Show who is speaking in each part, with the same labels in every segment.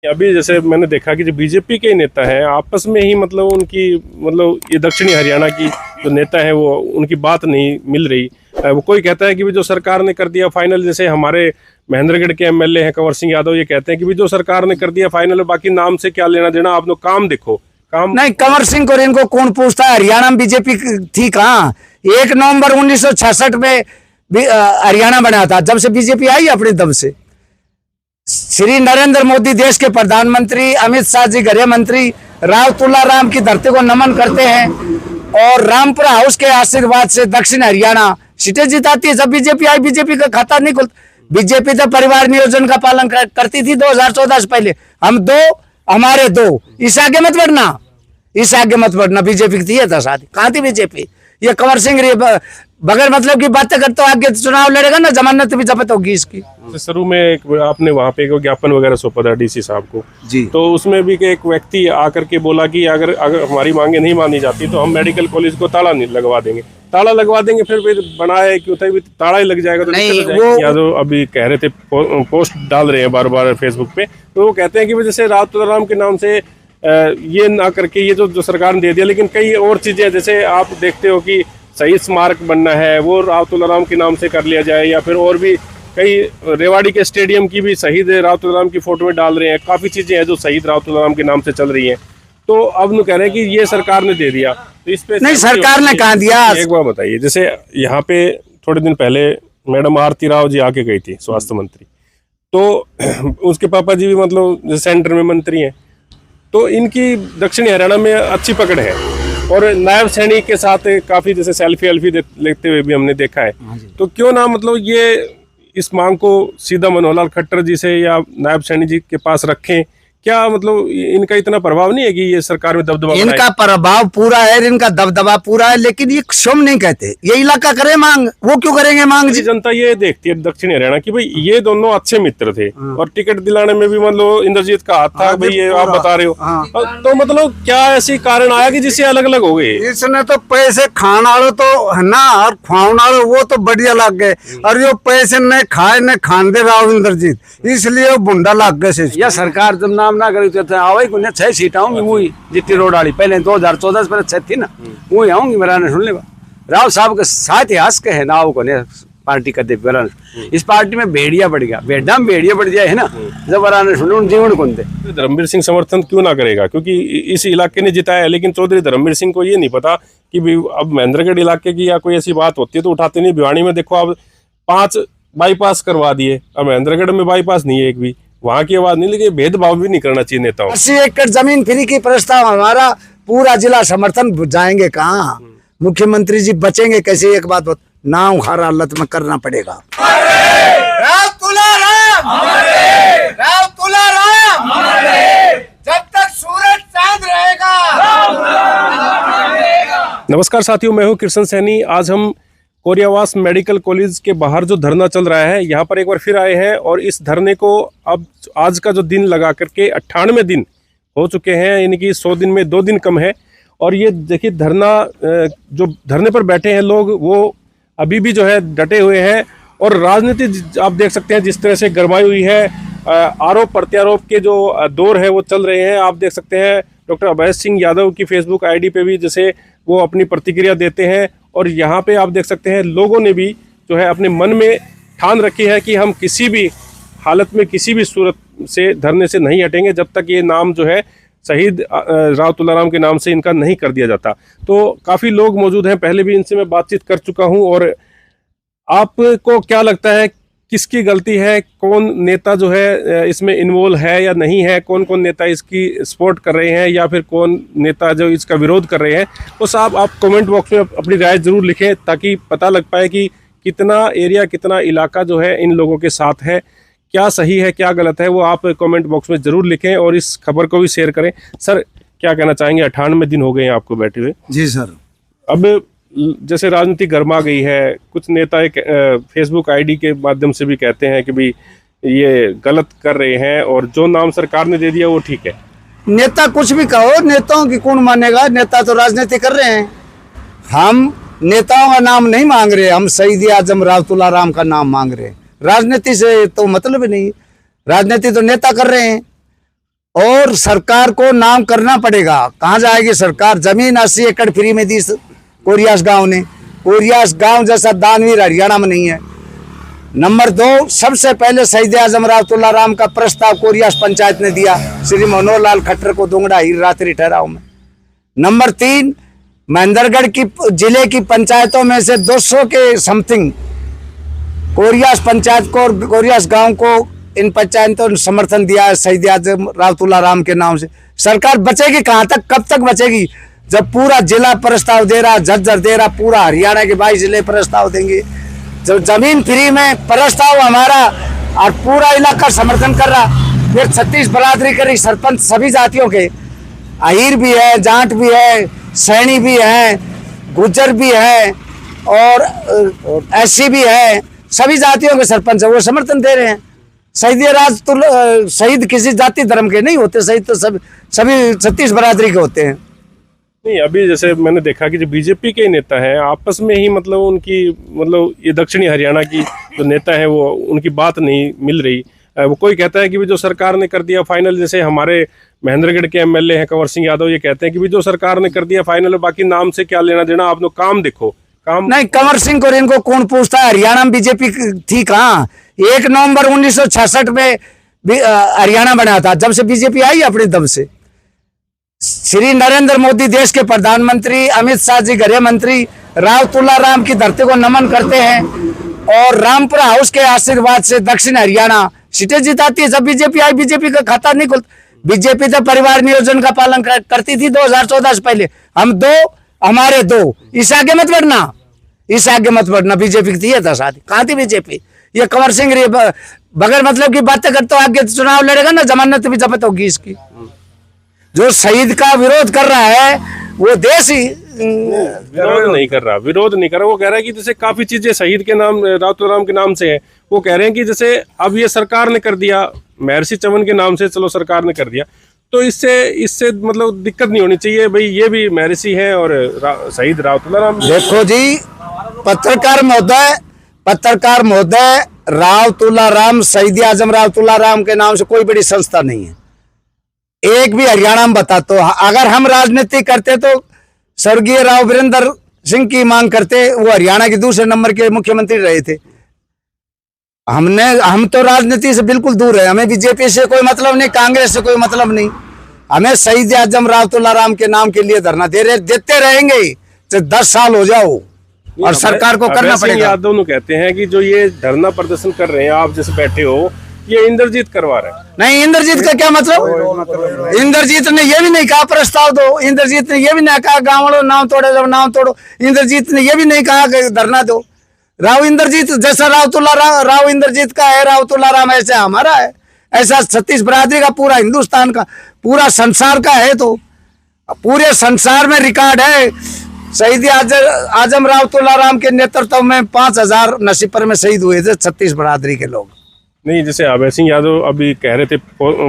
Speaker 1: अभी जैसे मैंने देखा कि जो बीजेपी के नेता हैं आपस में ही मतलब उनकी मतलब ये दक्षिणी हरियाणा की जो नेता है वो उनकी बात नहीं मिल रही। वो कोई कहता है कि भी जो सरकार ने कर दिया फाइनल, जैसे हमारे महेंद्रगढ़ के एमएलए हैं कंवर सिंह यादव, ये कहते हैं कि भी जो सरकार ने कर दिया फाइनल, बाकी नाम से क्या लेना देना, आप लोग काम देखो। काम
Speaker 2: नहीं, कंवर सिंह को इनको कौन पूछता है? हरियाणा में बीजेपी थी कहाँ? 1 नवंबर 1966 में हरियाणा बना था, जब से बीजेपी आई अपने दम से। श्री नरेंद्र मोदी देश के प्रधानमंत्री, अमित शाह जी गृह मंत्री, राव तुलाराम की धरती को नमन करते हैं और रामपुरा हाउस के आशीर्वाद से दक्षिण हरियाणा सीटें जिताती है। जब बीजेपी आई, बीजेपी का खाता नहीं खुलता। बीजेपी तो परिवार नियोजन का पालन करती थी 2014 से पहले। हम 2, हमारे 2, इस आगे मत बढ़ना, इस आगे मत बढ़ना। बीजेपी की थी था शादी, कहाँ थी बीजेपी? ये कंवर सिंह बगैर मतलब की बातें करते हो, आगे चुनाव लड़ेगा ना, जमानत भी जब्त होगी इसकी।
Speaker 1: शुरू में एक आपने वहाँ पे एक ज्ञापन वगैरह सौंपा था डीसी साहब को
Speaker 2: जी,
Speaker 1: तो उसमें भी एक व्यक्ति आकर के बोला कि अगर हमारी मांगे नहीं मानी जाती तो हम मेडिकल कॉलेज को ताला नहीं लगवा देंगे, ताला लगवा देंगे। फिर बनाया क्यों था, ताला ही लग जाएगा तो
Speaker 2: नहीं,
Speaker 1: वो यादव अभी कह रहे थे, पोस्ट डाल रहे हैं बार बार फेसबुक पे, तो वो कहते हैं कि जैसे राव तुलाराम के नाम से ये ना करके ये जो सरकार ने दे दिया, लेकिन कई और चीजें जैसे आप देखते हो कि शहीद स्मारक बनना है वो राव तुलाराम के नाम से कर लिया जाए, या फिर और भी कई रेवाड़ी के स्टेडियम की भी शहीद राव तुलाराम की फोटो में डाल रहे हैं। काफ़ी चीज़ें हैं जो शहीद राव तुलाराम के नाम से चल रही हैं। तो अब कह रहे हैं कि ये सरकार ने दे दिया, तो इस पे
Speaker 2: नहीं, सरकार ने कहा दिया।
Speaker 1: एक बार बताइए, जैसे यहाँ पे थोड़े दिन पहले मैडम आरती राव जी आके गई थी, स्वास्थ्य मंत्री, तो उसके पापा जी भी मतलब सेंटर में मंत्री हैं, तो इनकी दक्षिणी हरियाणा में अच्छी पकड़ है और नायब सैनिक के साथ काफ़ी जैसे सेल्फी लेते हुए भी हमने देखा है। तो क्यों ना मतलब ये इस मांग को सीधा मनोहर लाल खट्टर जी से या नायब सैनी जी के पास रखें? क्या मतलब इनका इतना प्रभाव नहीं है कि ये सरकार में दबदबा?
Speaker 2: इनका प्रभाव पूरा है, इनका दबदबा पूरा है, लेकिन ये स्वयं नहीं कहते। ये इलाका करे मांग, वो क्यों करेंगे मांग जी?
Speaker 1: जनता ये देखती है दक्षिण हरियाणा की भाई ये दोनों अच्छे मित्र थे और टिकट दिलाने में भी मतलब इंद्रजीत का हाथ था। भाई ये आप बता रहे हो, तो मतलब क्या ऐसी कारण आया कि जिससे अलग अलग हो गए?
Speaker 3: इसने तो पैसे खाने वाले तो है ना, और खुआने वाले वो तो बढ़िया लग गए, और ये पैसे न खाए न खान दे राव इंद्रजीत, इसलिए वो बुंडा लग गए। या सरकार जब नाम ना करी तो आवे को 6 सीट आऊंगी वही जितनी रोड वाली पहले 2014 से पहले 6 थी ना, वही आऊंगी। मेरा ने सुन ले राव साहब के साथ इतिहास के है नाव को ने पार्टी का दे। इस पार्टी में भेड़िया बढ़ गया, भेड़ा में भेड़िया बढ़ जाए है ना, जब ने सुन जीवन कौन दे।
Speaker 1: धर्मवीर सिंह समर्थन क्यों ना करेगा? क्योंकि इस इलाके ने जिताया है, लेकिन चौधरी धर्मवीर सिंह को ये नहीं पता कि अब महेंद्रगढ़ इलाके की या कोई ऐसी बात होती है तो उठाते नहीं। भिवानी में देखो अब 5 बाईपास करवा दिए, अब महेंद्रगढ़ में बाईपास नहीं है एक भी, वहां की आवाज नहीं। लेकिन भेदभाव भी नहीं करना चाहिए नेताओं।
Speaker 2: 80 एकड़ जमीन फ्री की प्रस्ताव, हमारा पूरा जिला समर्थन जाएंगे कहाँ? मुख्यमंत्री जी बचेंगे कैसे? एक बात नाम हर हालत में करना पड़ेगा।
Speaker 4: राव तुलाराम, राव तुलाराम, जब तक सूरज चांद रहेगा।
Speaker 1: नमस्कार साथियों, मैं हूं कृष्ण सैनी। आज हम कोरियावास मेडिकल कॉलेज के बाहर जो धरना चल रहा है यहाँ पर एक बार फिर आए हैं, और इस धरने को अब आज का जो दिन लगा करके 98 दिन हो चुके हैं, यानी कि 100 दिन में 2 दिन कम है। और ये देखिए धरना, जो धरने पर बैठे हैं लोग वो अभी भी जो है डटे हुए हैं, और राजनीति आप देख सकते हैं जिस तरह से गरमाई हुई है। आरोप प्रत्यारोप के जो दौर है वो चल रहे हैं। आप देख सकते हैं डॉक्टर अभय सिंह यादव की फेसबुक आईडी पे भी जैसे वो अपनी प्रतिक्रिया देते हैं, और यहाँ पे आप देख सकते हैं लोगों ने भी जो है अपने मन में ठान रखी है कि हम किसी भी हालत में किसी भी सूरत से धरने से नहीं हटेंगे जब तक ये नाम जो है शहीद राव तुलाराम के नाम से इनका नहीं कर दिया जाता। तो काफ़ी लोग मौजूद हैं, पहले भी इनसे मैं बातचीत कर चुका हूं। और आपको क्या लगता है किसकी गलती है? कौन नेता जो है इसमें इन्वॉल्व है या नहीं है? कौन कौन नेता इसकी सपोर्ट कर रहे हैं या फिर कौन नेता जो इसका विरोध कर रहे हैं? तो साहब आप कमेंट बॉक्स में अपनी राय ज़रूर लिखें ताकि पता लग पाए कि कितना एरिया, कितना इलाका जो है इन लोगों के साथ है। क्या सही है, क्या गलत है, वो आप कमेंट बॉक्स में ज़रूर लिखें और इस खबर को भी शेयर करें। सर क्या कहना चाहेंगे? 98 दिन हो गए हैं आपको बैठे हुए।
Speaker 3: जी सर,
Speaker 1: अब जैसे राजनीति गर्मा गई है, कुछ नेता एक फेसबुक आईडी के माध्यम से भी कहते हैं कि भाई ये गलत कर रहे हैं और जो नाम सरकार ने दे दिया वो ठीक है।
Speaker 2: नेता कुछ भी कहो, नेताओं की कौन मानेगा? नेता तो राजनीति कर रहे हैं। हम नेताओं का नाम नहीं मांग रहे, हम शहीद आजम राव तुलाराम का नाम मांग रहे हैं। राजनीति से तो मतलब ही नहीं, राजनीति तो नेता कर रहे हैं। और सरकार को नाम करना पड़ेगा। कहाँ जाएगी सरकार? जमीन 80 एकड़ फ्री में दी कोरियास गांव ने। कोरियास गांव जैसा दानवीर हरियाणा में नहीं है। नंबर 2, सबसे पहले शहीद आजम राव तुलाराम का प्रस्ताव कोरियास पंचायत ने दिया, श्री मनोहर लाल खट्टर को दोंगड़ा हीर रात्रि ठहराव में। नंबर 3, महेंद्रगढ़ की जिले की पंचायतों में से 200 के समथिंग कोरियास पंचायत को और कोरियास गांव को इन पंचायतों ने समर्थन दिया है शहीद आजम राव तुलाराम के नाम से। सरकार बचेगी कहाँ तक, कब तक बचेगी? जब पूरा जिला प्रस्ताव दे रहा, झज्जर दे रहा, पूरा हरियाणा के 22 जिले प्रस्ताव देंगे। जब जमीन फ्री में प्रस्ताव हमारा और पूरा इलाका समर्थन कर रहा, फिर 36 बरादरी के सरपंच सभी जातियों के, अहीर भी है, जाट भी है, सैनी भी है, गुज्जर भी है और एससी भी है, सभी जातियों के सरपंच है, वो समर्थन दे रहे हैं। शहीद किसी जाति धर्म के नहीं होते, शहीद तो सभी 36 बरादरी के होते हैं।
Speaker 1: नहीं, अभी जैसे मैंने देखा कि जो बीजेपी के नेता हैं आपस में ही मतलब उनकी मतलब ये दक्षिणी हरियाणा की जो नेता है वो उनकी बात नहीं मिल रही। वो कोई कहता है कि भी जो सरकार ने कर दिया फाइनल, जैसे हमारे महेंद्रगढ़ के एमएलए हैं कंवर सिंह यादव, ये कहते हैं कि भी जो सरकार ने कर दिया फाइनल, बाकी नाम से क्या लेना देना, आप लोग काम देखो। काम
Speaker 2: नहीं, कंवर सिंह को इनको कौन पूछता है? हरियाणा में बीजेपी थी कहाँ? 1 नवंबर 1966 में हरियाणा बना था, जब से बीजेपी आई अपने दम से। श्री नरेंद्र मोदी देश के प्रधानमंत्री, अमित शाह जी गृह मंत्री राव तुलाराम की धरती को नमन करते हैं और रामपुरा हाउस के आशीर्वाद से दक्षिण हरियाणा सीटें जिताती है। जब बीजेपी आई, बीजेपी का खाता नहीं खुलता। बीजेपी तो परिवार नियोजन का पालन करती थी 2014 से पहले। हम 2, हमारे 2, इस आगे मत बढ़ना, इस आगे मत बढ़ना। बीजेपी की था शादी, कहाँ थी बीजेपी? ये कंवर सिंह बगैर मतलब की बातें करते, आगे चुनाव लड़ेगा ना, जमानत भी जब्त होगी इसकी। जो शहीद का विरोध कर रहा है वो देश ही
Speaker 1: विरोध नहीं कर रहा, विरोध नहीं कर रहा। वो कह रहा है कि जैसे काफी चीजें शहीद के नाम, राव तुलाराम के नाम से है। वो कह रहे हैं कि जैसे अब ये सरकार ने कर दिया, महर्षि चमन के नाम से चलो सरकार ने कर दिया, तो इससे मतलब दिक्कत नहीं होनी चाहिए भाई, ये भी महर्षि है और शहीद राव तुलाराम।
Speaker 2: देखो जी, पत्रकार महोदय, राव तुलाराम, शहीद आजम राव तुलाराम के नाम से कोई बड़ी संस्था नहीं है। एक भी हरियाणा में बता तो, अगर हम राजनीति करते तो स्वर्गीय राव वीरेंद्र सिंह की मांग करते, वो हरियाणा के दूसरे नंबर के मुख्यमंत्री रहे थे। हम तो राजनीति से बिल्कुल दूर है, हमें बीजेपी से कोई मतलब नहीं, कांग्रेस से कोई मतलब नहीं। हमें शहीद आजम राव तुलाराम के नाम के लिए धरना देते रहेंगे, चाहे 10 साल हो जाओ, और सरकार को करना पड़ेगा।
Speaker 1: यादव कहते हैं कि जो ये धरना प्रदर्शन कर रहे हैं, आप जैसे बैठे हो, ये इंद्रजीत करवा रहे हैं।
Speaker 2: नहीं, इंद्रजीत का क्या मतलब? इंद्रजीत ने ये भी नहीं कहा प्रस्ताव दो, इंद्रजीत ने ये भी नहीं कहा गाँव वालों नाम तोड़ो, जब नाम तोड़ो। इंद्रजीत ने ये भी नहीं कहा कि धरना दो। राव इंद्रजीत जैसा राव तुलाराम, राव इंद्रजीत का है, राव तुलाराम ऐसा हमारा है, ऐसा 36 बरादरी का, पूरा हिंदुस्तान का, पूरा संसार का है। तो पूरे संसार में रिकॉर्ड है, शहीद आजम राव तुलाराम के नेतृत्व में 5000 नसीपर में शहीद हुए थे 36 बरादरी के लोग।
Speaker 1: नहीं, जैसे अभय सिंह यादव अभी कह रहे थे,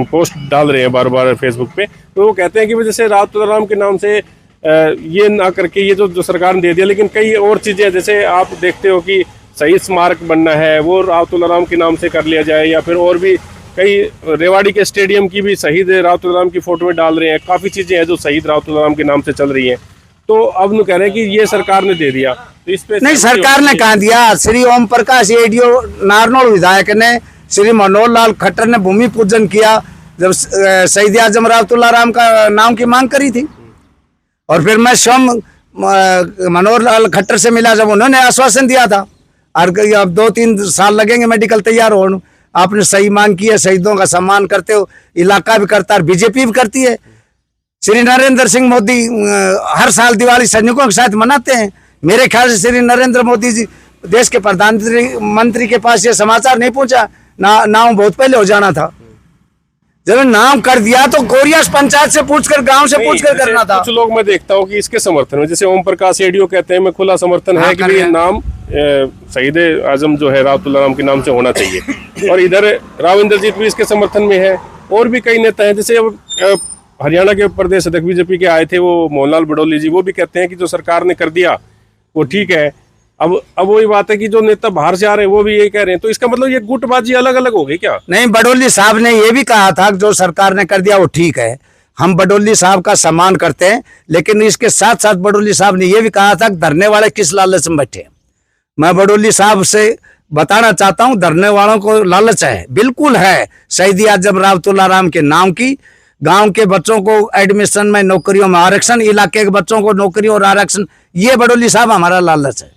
Speaker 1: पोस्ट डाल रहे हैं बार बार फेसबुक पे, तो वो कहते हैं कि जैसे राव तुलाराम के नाम से ये ना करके ये जो सरकार ने दे दिया, लेकिन कई और चीज़ें जैसे आप देखते हो कि शहीद स्मारक बनना है, वो राव तुलाराम के नाम से कर लिया जाए, या फिर और भी कई रेवाड़ी के स्टेडियम की भी शहीद राव तुलाराम की फोटो में डाल रहे हैं। काफ़ी चीज़ें हैं जो शहीद राव तुलाराम के नाम से चल रही हैं। तो अब वो कह रहे हैं कि ये सरकार ने दे दिया, तो इस पे
Speaker 2: नहीं, सरकार ने कहा दिया। श्री ओम प्रकाश एडीओ नारनौल विधायक ने, श्री मनोहर लाल खट्टर ने भूमि पूजन किया जब शहीद आजम राव तुलाराम का नाम की मांग करी थी। और फिर मैं स्वयं मनोहर लाल खट्टर से मिला, जब उन्होंने आश्वासन दिया था और अब 2-3 साल लगेंगे मेडिकल तैयार होने। आपने सही मांग की है, शहीदों का सम्मान करते हो, इलाका भी करता है, बीजेपी भी करती है। श्री नरेंद्र सिंह मोदी हर साल दिवाली सैनिकों के साथ मनाते हैं। मेरे ख्याल से श्री नरेंद्र मोदी जी देश के प्रधानमंत्री के पास ये समाचार नहीं पहुंचा, नाम बहुत पहले हो जाना था। जब नाम कर दिया तो कोरियास पंचायत से पूछकर, गांव से पूछकर करना था।
Speaker 1: कुछ लोग मैं देखता हूँ कि इसके समर्थन में, जैसे ओम प्रकाश एडीओ कहते हैं, मैं खुला समर्थन है कि ये नाम शहीद आजम जो है राव तुलाराम के नाम से होना चाहिए। और इधर राव इंद्रजीत भी इसके समर्थन में है, और भी कई नेता हैं, जैसे हरियाणा के प्रदेश अध्यक्ष बीजेपी के आए थे वो मोहनलाल बडोली जी, वो भी कहते हैं कि जो सरकार ने कर दिया वो ठीक है, अब वही बात है कि जो नेता बाहर से आ रहे हैं वो भी ये कह रहे हैं, तो इसका मतलब ये गुटबाजी अलग अलग हो गई क्या?
Speaker 2: नहीं, बडोली साहब ने ये भी कहा था कि जो सरकार ने कर दिया वो ठीक है, हम बडोली साहब का सम्मान करते हैं, लेकिन इसके साथ साथ बडोली साहब ने ये भी कहा था कि धरने वाले किस लालच में बैठे हैं। मैं बडोली साहब से बताना चाहता हूं, धरने वालों को लालच है, बिल्कुल है। शहीद आजम राव तुलाराम के नाम की, गांव के बच्चों को एडमिशन में, नौकरियों में आरक्षण, इलाके के बच्चों को नौकरी और आरक्षण, ये बडोली साहब हमारा लालच है।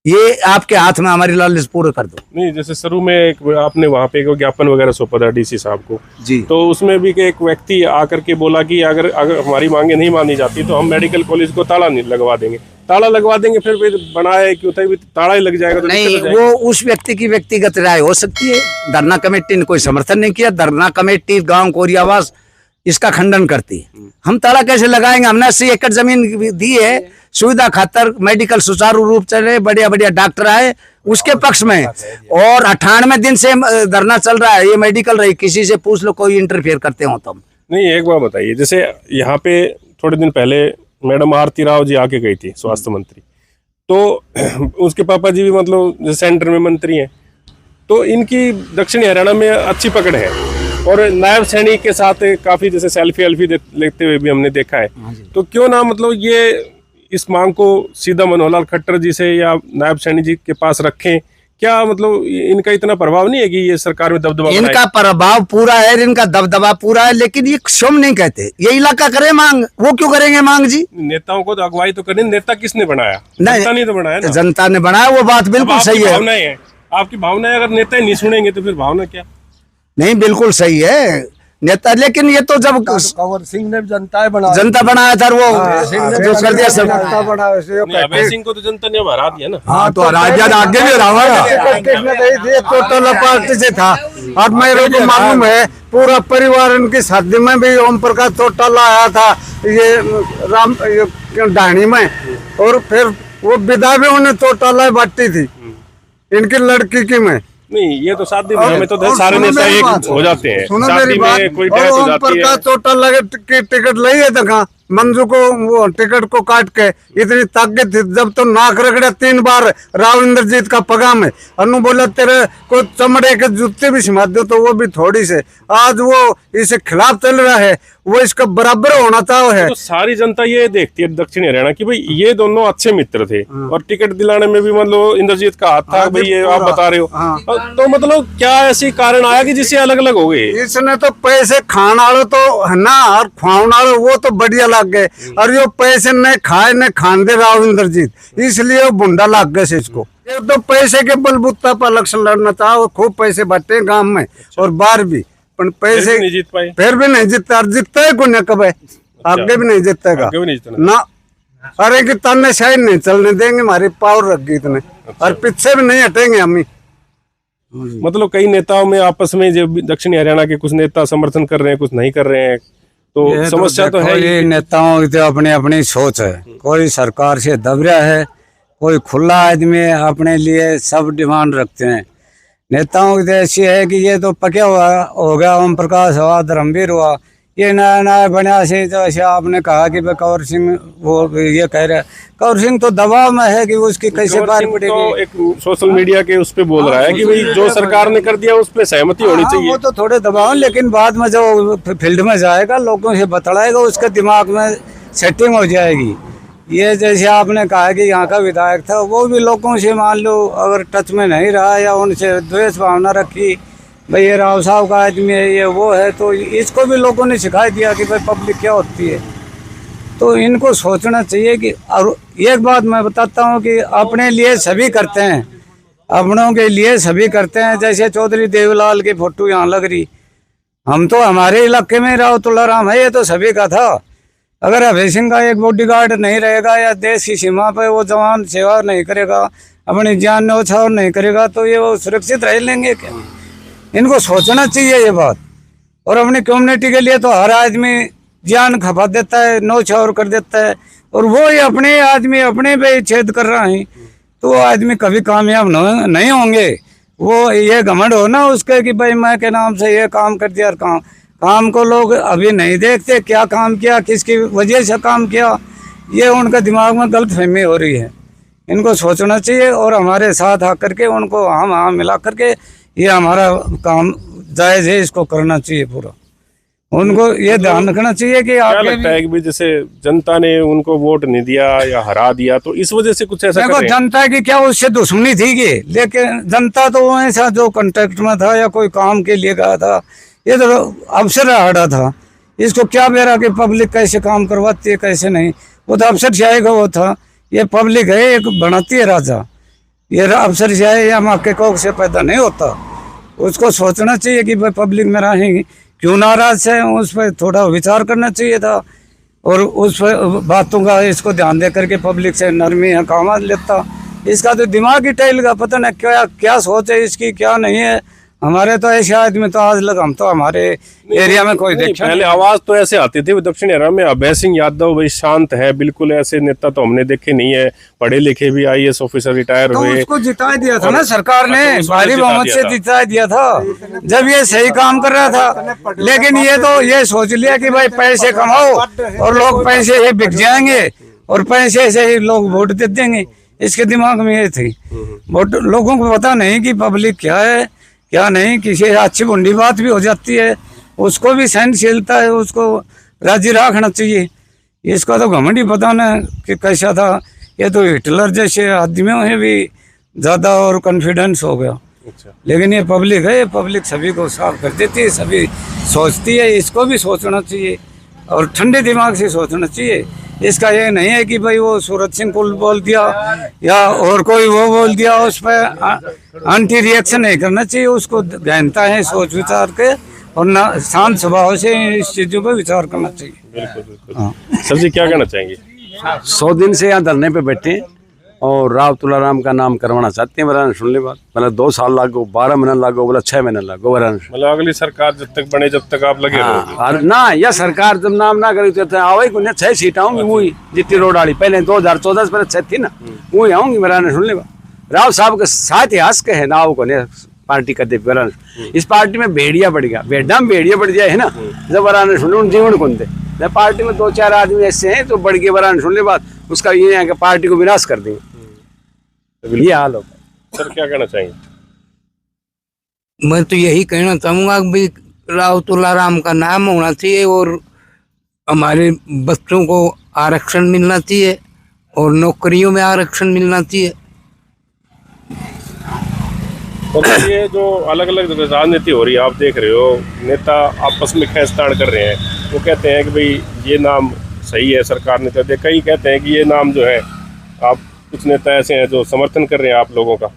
Speaker 2: ये आपके हाथ में, हमारी लालच पूरे कर दो।
Speaker 1: नहीं, जैसे शुरू में एक आपने वहाँ पे एक ज्ञापन वगैरह सौंपा था डीसी साहब को
Speaker 2: जी,
Speaker 1: तो उसमें भी एक व्यक्ति आकर के बोला कि अगर हमारी मांगे नहीं मानी जाती तो हम मेडिकल कॉलेज को ताला नहीं लगवा देंगे, ताला लगवा देंगे। फिर बनाया क्यों था, ताला ही लग जाएगा तो
Speaker 2: नहीं, वो उस व्यक्ति की व्यक्तिगत राय हो सकती है। धरना कमेटी ने कोई समर्थन नहीं किया, धरना कमेटी गांव कोरियावास इसका खंडन करती है। हम ताला कैसे लगाएंगे? हमने 80 एकड़ जमीन दी है सुविधा खातर, मेडिकल सुचारू रूप चले, बढ़िया बढ़िया डॉक्टर आए उसके पक्ष में, और 98 दिन से धरना चल रहा है। ये मेडिकल रही, किसी से पूछ लो कोई इंटरफेयर करते हो तुम?
Speaker 1: नहीं, एक बात बताइए, जैसे यहाँ पे थोड़े दिन पहले मैडम आरती राव जी आके गई थी, स्वास्थ्य मंत्री, तो उसके पापा जी भी मतलब सेंटर में मंत्री हैं, तो इनकी दक्षिणी हरियाणा में अच्छी पकड़ है, और नायब सैनिक के साथ काफी जैसे सेल्फी लेते हुए भी हमने देखा है। तो क्यों ना मतलब ये इस मांग को सीधा मनोहर लाल खट्टर जी से या नायब सैनी जी के पास रखें? क्या मतलब इनका इतना प्रभाव नहीं है कि ये सरकार में दबदबा?
Speaker 2: इनका प्रभाव पूरा है, इनका दबदबा पूरा है, लेकिन ये स्वयं नहीं कहते। ये इलाका करे मांग, वो क्यों करेंगे मांग जी?
Speaker 1: नेताओं को तो अगुवाई तो करनी, नेता किसने बनाया?
Speaker 2: नहीं,
Speaker 1: जनता ने तो बनाया ना।
Speaker 2: जनता ने बनाया, वो बात बिल्कुल सही है।
Speaker 1: भावनाएं हैं, आपकी भावनाएं अगर नेता ही नहीं सुनेंगे तो फिर भावना क्या?
Speaker 2: नहीं, बिल्कुल सही है नेता, लेकिन ये तो जब
Speaker 3: कंवर सिंह ने जनता बनाया
Speaker 2: था वो जो कर दिया सब।
Speaker 1: अभय सिंह को तो जनता ने हरा दिया ना।
Speaker 2: हाँ, तो राजद आगे भी रहा
Speaker 3: टोटल पार्टी से था, और मेरे को मालूम है पूरा परिवार उनकी शादी में भी ओम प्रकाश चौटाला आया था, ये ढाणी में, और फिर वो विदा भी उन्हें चौटाला बांटी थी इनकी लड़की की में।
Speaker 1: नहीं, ये तो शादी में तो सारे नेता एक हो जाते हैं, शादी में कोई डेथ हो जाती है।
Speaker 3: चौटाला की टिकट ली है देखा, मंजू को वो टिकट को काट के इतनी ताकत थी, जब तो नाक रगड़ा 3 बार राव इंद्रजीत का पगा में, अनु बोला तेरे को चमड़े के जूते भी सिमा दो, तो वो भी थोड़ी से, आज वो इसके खिलाफ चल रहा है, वो इसका बराबर होना चाहता है।
Speaker 1: तो सारी जनता ये देखती है दक्षिण हरियाणा की भाई ये दोनों अच्छे मित्र थे, और टिकट दिलाने में भी मतलब इंद्रजीत का हाथ था भाई, ये आप बता रहे हो। तो मतलब क्या ऐसी कारण आया कि जिससे अलग अलग हो गए?
Speaker 3: इसने तो पैसे खाने वाले तो है ना, और खुआने वाले वो तो बढ़िया लग गए, और यो पैसे न खाए न खान दे राव इंद्रजीत, इसलिए वो बुंडा लग गए से इसको। ये तो पैसे के बलबूता पर इलेक्शन लड़ना था, वो खूब पैसे बटे गांव में और बाहर भी, पर पैसे
Speaker 1: नहीं जीत पाए,
Speaker 3: फिर भी नहीं जीतता, और जीतता है कौन कब है, आगे भी नहीं जीतेगा ना। अरे कि ताने शायद नहीं चलने देंगे, हमारी पावर रख गई इतने, और पीछे भी नहीं हटेंगे हम ही।
Speaker 1: मतलब कई नेताओं में आपस में जो दक्षिणी हरियाणा के कुछ नेता समर्थन कर रहे हैं, कुछ नहीं कर रहे हैं, तो समस्या तो है।
Speaker 2: ये नेताओं की तो अपनी अपनी सोच है, कोई सरकार से दब रहा है, कोई खुला आदमी है, अपने लिए सब डिमांड रखते हैं। नेताओं की तो ऐसी है कि ये तो पक्या हुआ हो गया, ओम प्रकाश हुआ, धर्मवीर हुआ, ये नया नया बना से, तो ऐसे आपने कहा कि कंवर सिंह वो ये कह रहे हैं, कंवर सिंह तो दबाव में है कि उसकी कैसे बात पड़ेगी।
Speaker 1: तो एक सोशल मीडिया के उस पे बोल रहा है कि भाई जो सरकार ने कर दिया उस पे सहमति होनी चाहिए।
Speaker 2: वो तो थोड़े दबाव, लेकिन बाद में जो फील्ड में जाएगा, लोगों से बतलाएगा, उसके दिमाग में सेटिंग हो जाएगी। ये जैसे आपने कहा कि यहाँ का विधायक था, वो भी लोगों से मान लो अगर टच में नहीं रहा या उनसे द्वेष भावना रखी, भाई ये राव साहब का आदमी है, ये वो है, तो इसको भी लोगों ने सिखा दिया कि भाई पब्लिक क्या होती है। तो इनको सोचना चाहिए कि, और एक बात मैं बताता हूँ कि अपने लिए सभी करते हैं, अपनों के लिए सभी करते हैं। जैसे चौधरी देवलाल की फोटो यहाँ लग रही, हम तो हमारे इलाके में राव तुलाराम है, ये तो सभी का था। अगर अभय सिंह का एक बॉडीगार्ड नहीं रहेगा या देश की सीमा पर वो जवान सेवा नहीं करेगा, अपनी जान न्यौछावर नहीं करेगा, तो ये वो सुरक्षित रह लेंगे क्या? इनको सोचना चाहिए ये बात। और अपनी कम्युनिटी के लिए तो हर आदमी जान खपा देता है, न्यौछावर कर देता है, और वो ही अपने आदमी अपने पे छेद कर रहा है, तो वो आदमी कभी कामयाब नहीं होंगे। वो ये घमंड हो ना उसके कि भाई मैं के नाम से ये काम कर दिया, काम को लोग अभी नहीं देखते, क्या काम किया, किसकी वजह से काम किया, ये उनका दिमाग में गलतफहमी हो रही है।
Speaker 3: इनको सोचना चाहिए और हमारे साथ आकर के उनको हम मिला करके ये हमारा काम जायज है, इसको करना चाहिए पूरा। उनको ये ध्यान रखना चाहिए कि
Speaker 1: क्या
Speaker 3: आगे
Speaker 1: लगता है कि भी जैसे जनता ने उनको वोट नहीं दिया या हरा दिया तो इस वजह से कुछ ऐसा कर
Speaker 3: देखो
Speaker 1: रहे हैं?
Speaker 3: जनता की क्या उससे दुश्मनी थी कि, लेकिन जनता तो वो ऐसा जो कांटेक्ट में था या कोई काम के लिए गया था, ये तो अफसर हटा था। इसको क्या मेरा कि पब्लिक कैसे काम करवाती है कैसे नहीं, वो तो अफसर शाही का वो था। ये पब्लिक है, एक बनाती है राजा। ये अफसर शाही या माँ के कोख से पैदा नहीं होता। उसको सोचना चाहिए कि भाई पब्लिक में रहेंगी क्यों नाराज है, उस पर थोड़ा विचार करना चाहिए था और उस पर बातों का इसको ध्यान दे करके पब्लिक से नरमी है काम लेता। इसका तो दिमाग ही टहल का, पता नहीं क्या क्या सोच है इसकी क्या नहीं है। हमारे तो ऐसे आदमी तो आज लग हम तो हमारे एरिया में कोई
Speaker 1: नहीं,
Speaker 3: देखा
Speaker 1: पहले आवाज तो ऐसे आती थी दक्षिण हरियाणा में अभय सिंह यादव भाई शांत है बिल्कुल, ऐसे नेता तो हमने देखे नहीं है, पढ़े लिखे भी IAS ऑफिसर रिटायर
Speaker 3: तो
Speaker 1: हुए।
Speaker 3: उसको जिता दिया था ना सरकार ने,
Speaker 1: अच्छा, उसको
Speaker 3: भारी
Speaker 1: जिता
Speaker 3: बहुमत
Speaker 1: दिया
Speaker 3: से
Speaker 1: था।
Speaker 3: जिता दिया था जब ये सही काम कर रहा था। लेकिन ये तो ये सोच लिया कि भाई पैसे कमाओ और लोग पैसे से बिक जाएंगे और पैसे से ही लोग वोट दे देंगे। इसके दिमाग में ये थी। वोट लोगों को पता नहीं कि पब्लिक क्या है क्या नहीं। किसी अच्छी बुंडी बात भी हो जाती है, उसको भी सहनशीलता है, उसको राजी रखना चाहिए। इसका तो घमंड ही पता ना कि कैसा था। ये तो हिटलर जैसे आदमियों में भी ज़्यादा और कॉन्फिडेंस हो गया।
Speaker 1: अच्छा।
Speaker 3: लेकिन ये पब्लिक है, ये पब्लिक सभी को साफ कर देती है, सभी सोचती है। इसको भी सोचना चाहिए और ठंडे दिमाग से सोचना चाहिए। इसका ये नहीं है कि भाई वो सूरज सिंह को बोल दिया या और कोई वो बोल दिया, उस पर एंटी रिएक्शन नहीं करना चाहिए। उसको गहनता है सोच विचार के और ना शांत स्वभाव से इस चीज़ों पर विचार करना चाहिए।
Speaker 1: बिल्कुल बिल्कुल। सर जी क्या कहना चाहेंगे?
Speaker 5: 100 दिन से यहाँ धरने पे बैठे हैं और राव तुलाराम का नाम करवाना चाहते हैं। वरान सुन ले बात, मतलब 2 साल लागो, 12 महीना लागो, बोला 6 महीना लागो वरान।
Speaker 1: मतलब अगली सरकार जब तक बने जब तक आप लगे रहोगे?
Speaker 5: और ना यह सरकार जब नाम ना करी तो आवे को 6 सीट आऊंगी वही जितनी रोड वाली पहले 2014 से पहले 6 थी ना, वही आऊंगी वरान सुन ले बात। राव साहब के साथ इतिहास के है नाव को ने पार्टी कर दे वरान। इस पार्टी में भेड़िया बढ़ गया, भेड़ा में भेड़िया बढ़ जाए है ना, जब वरान सुन जीवन कौन दे पार्टी में 2-4 आदमी ऐसे हैं तो बढ़ गए वरान सुन ले बात, उसका ये है कि पार्टी को विनाश कर देंगे। ये हाल हो।
Speaker 1: सर क्या कहना चाहेंगे?
Speaker 6: मैं तो यही कहना चाहूँगा कि भाई राव तुलाराम का नाम होना चाहिए और हमारे बच्चों को आरक्षण मिलना चाहिए और नौकरियों में आरक्षण मिलना चाहिए।
Speaker 1: तो ये जो अलग अलग राजनीति हो रही है आप देख रहे हो, नेता आपस में खींचतान कर रहे हैं। वो कहते हैं कि भाई ये नाम सही है सरकार ने कर दिया, कई कहते हैं कि ये नाम जो है आप, कुछ नेता ऐसे हैं जो समर्थन कर रहे हैं आप लोगों का।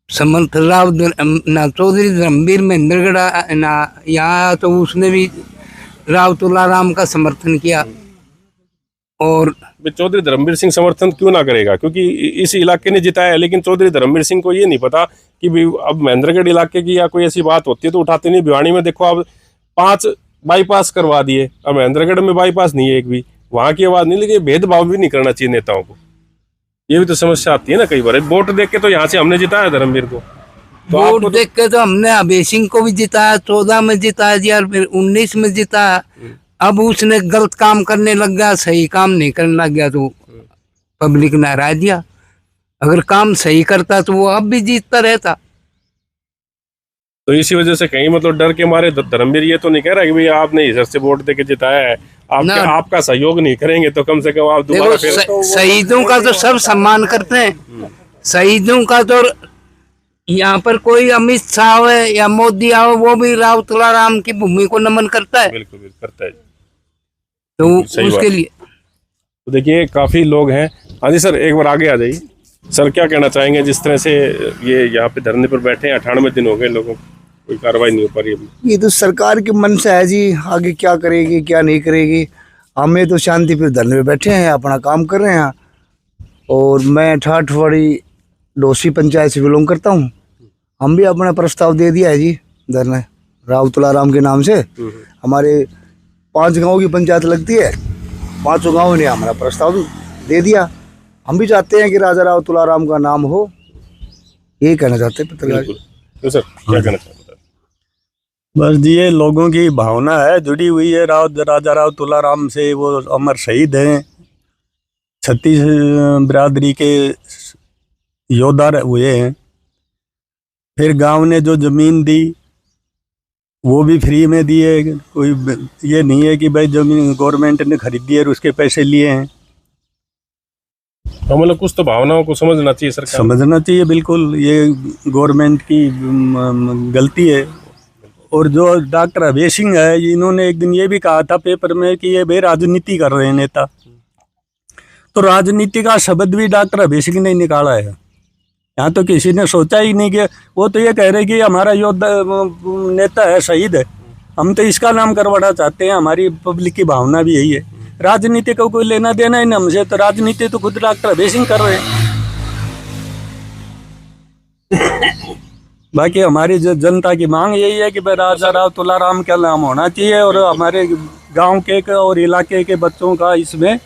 Speaker 6: समर्थ राव ना चौधरी धर्मवीर महेंद्रगढ़ ना यहाँ तो उसने भी राव तुलाराम का समर्थन किया। और
Speaker 1: चौधरी धर्मवीर सिंह समर्थन क्यों ना करेगा? क्योंकि इस इलाके ने जिताया है, लेकिन चौधरी धर्मवीर सिंह को ये नहीं पता कि भी अब महेंद्रगढ़ इलाके की या कोई ऐसी बात होती है तो उठाते नहीं। भिवानी में देखो अब 5 बाईपास करवा दिए, अब महेंद्रगढ़ में बाईपास नहीं है एक भी, वहां की आवाज नहीं। लेकिन भेदभाव भी नहीं करना चाहिए नेताओं को, ये भी तो समस्या आती है ना कई बार। वोट देख के तो यहाँ से हमने जिताया धर्मवीर को, तो आपको
Speaker 6: वोट देख के तो हमने अभय सिंह को भी जिताया, 14 में जिताया दिया, फिर 19 में जिताया। अब उसने गलत काम करने लग गया, सही काम नहीं करने लग गया तो पब्लिक ने हरा दिया। अगर काम सही करता तो वो अब भी जीतता रहता।
Speaker 1: तो इसी वजह से कहीं मतलब डर के मारे धर्मवीर ये तो नहीं कह रहा कि भाई आपने इधर से वोट देके जिताया है, आपका सहयोग नहीं करेंगे तो कम से कम आप दोबारा फिर।
Speaker 6: शहीदों का तो सब सम्मान करते हैं, शहीदों का तो यहाँ पर कोई अमित शाह हो या मोदी आओ वो भी राव तुलाराम की भूमि को नमन करता है।
Speaker 1: बिल्कुल बिल्कुल करता है,
Speaker 6: तो
Speaker 1: सही
Speaker 6: उसके
Speaker 1: बात।
Speaker 6: लिए
Speaker 1: तो देखिए काफी लोग हैं। हाँ जी सर, एक बार आगे आ जाइए। सर क्या कहना चाहेंगे, जिस तरह से ये यहाँ पे धरने पर बैठे हैं, 98 दिन हो गए, लोगों कोई कार्रवाई नहीं हो पा रही है।
Speaker 7: ये तो सरकार के मन से है जी, आगे क्या करेगी क्या नहीं करेगी। हमें तो शांति पे धरने पे बैठे हैं, अपना काम कर रहे हैं। और मैं ठाठवाड़ी डोसी पंचायत से बिलोंग करता हूँ। हम भी अपना प्रस्ताव दे दिया है जी धरने राव तुलाराम के नाम से। हमारे 5 गाँव की पंचायत लगती है, 5 गाँव ने हमारा प्रस्ताव दे दिया। हम भी चाहते हैं कि राजा राव तुलाराम का नाम हो, यही कहना चाहते हैं पत्रकार।
Speaker 1: तो सर क्या कहना चाहते हैं?
Speaker 8: बस ये लोगों की भावना है जुड़ी हुई है राजा राव तुलाराम से। वो अमर शहीद हैं, 36 बिरादरी के योद्धा हुए हैं। फिर गांव ने जो जमीन दी वो भी फ्री में दी है, कोई ये नहीं है कि भाई जमीन गवर्नमेंट ने खरीदी है और उसके पैसे लिए हैं।
Speaker 1: तो मतलब कुछ तो भावनाओं को समझना चाहिए सरकार।
Speaker 8: समझना चाहिए बिल्कुल, ये गवर्नमेंट की गलती है। और जो डॉक्टर अभय सिंह है, इन्होंने एक दिन ये भी कहा था पेपर में कि ये भाई राजनीति कर रहे हैं नेता। तो राजनीति का शब्द भी डॉक्टर अभय सिंह ने निकाला है। यहाँ तो किसी ने सोचा ही नहीं कि वो तो ये कह रहे कि हमारा योद्धा नेता है, शहीद है, हम तो इसका नाम करवाना चाहते हैं। हमारी पब्लिक की भावना भी यही है। राजनीति का कोई लेना देना ही नहीं हमसे, तो राजनीति तो खुद डॉक्टर अभय सिंह कर रहे हैं। बाकी हमारी जो जनता की मांग यही है कि भाई राजा राव तुलाराम का नाम होना चाहिए और हमारे गांव के और इलाके के बच्चों का इसमें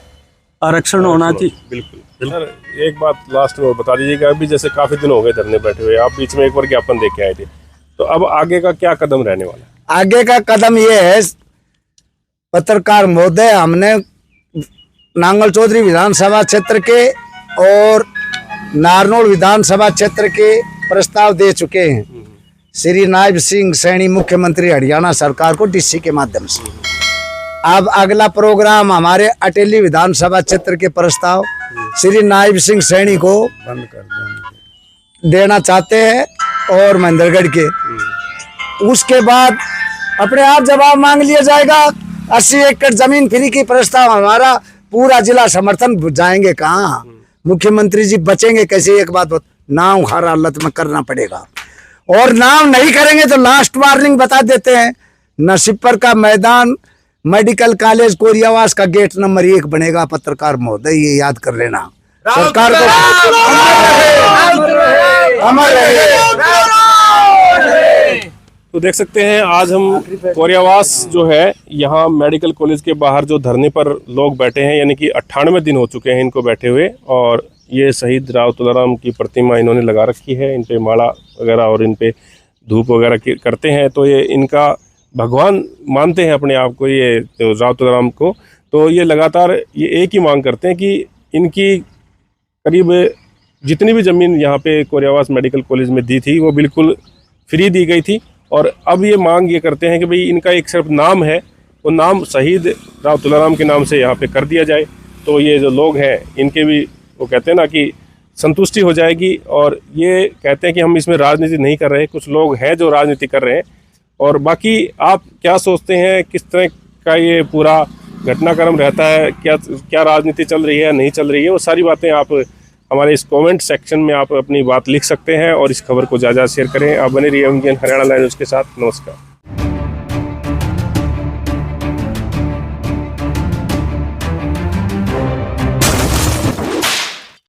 Speaker 8: आरक्षण होना चाहिए।
Speaker 1: बिल्कुल। सर एक बात लास्ट में और बता दीजिएगा, अभी जैसे काफी दिन हो गए धरने बैठे हुए, आप बीच में एक बार ज्ञापन दे के आए थे, तो अब आगे का क्या कदम रहने वाला है?
Speaker 2: आगे का कदम ये है, पत्रकार महोदय, हमने नांगल चौधरी विधानसभा क्षेत्र के और नारनौल विधानसभा क्षेत्र के प्रस्ताव दे चुके हैं श्री नायब सिंह सैनी मुख्यमंत्री हरियाणा सरकार को डीसी के माध्यम से। अब अगला प्रोग्राम हमारे अटेली विधानसभा क्षेत्र के प्रस्ताव श्री नायब सिंह सैनी को
Speaker 3: बंद कर
Speaker 2: देना चाहते हैं और महेंद्रगढ़ के। उसके बाद अपने आप जवाब मांग लिया जाएगा। 80 एकड़ जमीन फ्री की प्रस्ताव हमारा पूरा जिला समर्थन जाएंगे कहाँ? मुख्यमंत्री जी बचेंगे कैसे? एक बात नाम हर हालत में करना पड़ेगा, और नाम नहीं करेंगे तो लास्ट वार्निंग बता देते हैं, नसीपर का मैदान मेडिकल कॉलेज कोरियावास का गेट नंबर 1 बनेगा। पत्रकार महोदय ये याद कर लेना। सरकार को अमर
Speaker 1: तो देख सकते हैं आज हम कोरियावास जो है यहाँ मेडिकल कॉलेज के बाहर जो धरने पर लोग बैठे हैं, यानी कि 98 दिन हो चुके हैं इनको बैठे हुए, और ये शहीद राव तुलाराम की प्रतिमा इन्होंने लगा रखी है, इन पे माला वगैरह और इन पे धूप वगैरह करते हैं। तो ये इनका भगवान मानते हैं अपने आप को, ये राव तुलाराम को। तो ये लगातार ये एक ही मांग करते हैं कि इनकी करीब जितनी भी ज़मीन यहाँ पे कोरियावास मेडिकल कॉलेज में दी थी वो बिल्कुल फ्री दी गई थी, और अब ये मांग ये करते हैं कि भाई इनका एक सिर्फ नाम है, वो नाम शहीद राव तुलाराम के नाम से यहाँ पे कर दिया जाए। तो ये जो लोग हैं इनके भी वो कहते हैं ना कि संतुष्टि हो जाएगी, और ये कहते हैं कि हम इसमें राजनीति नहीं कर रहे। कुछ लोग हैं जो राजनीति कर रहे हैं, और बाकी आप क्या सोचते हैं, किस तरह का ये पूरा घटनाक्रम रहता है, क्या राजनीति चल रही है नहीं चल रही है, वो सारी बातें आप हमारे इस कमेंट सेक्शन में आप अपनी बात लिख सकते हैं, और इस खबर को ज़्यादा शेयर करें। आप बने रहिए इंडियन हरियाणा लाइव न्यूज़ के साथ। नमस्कार।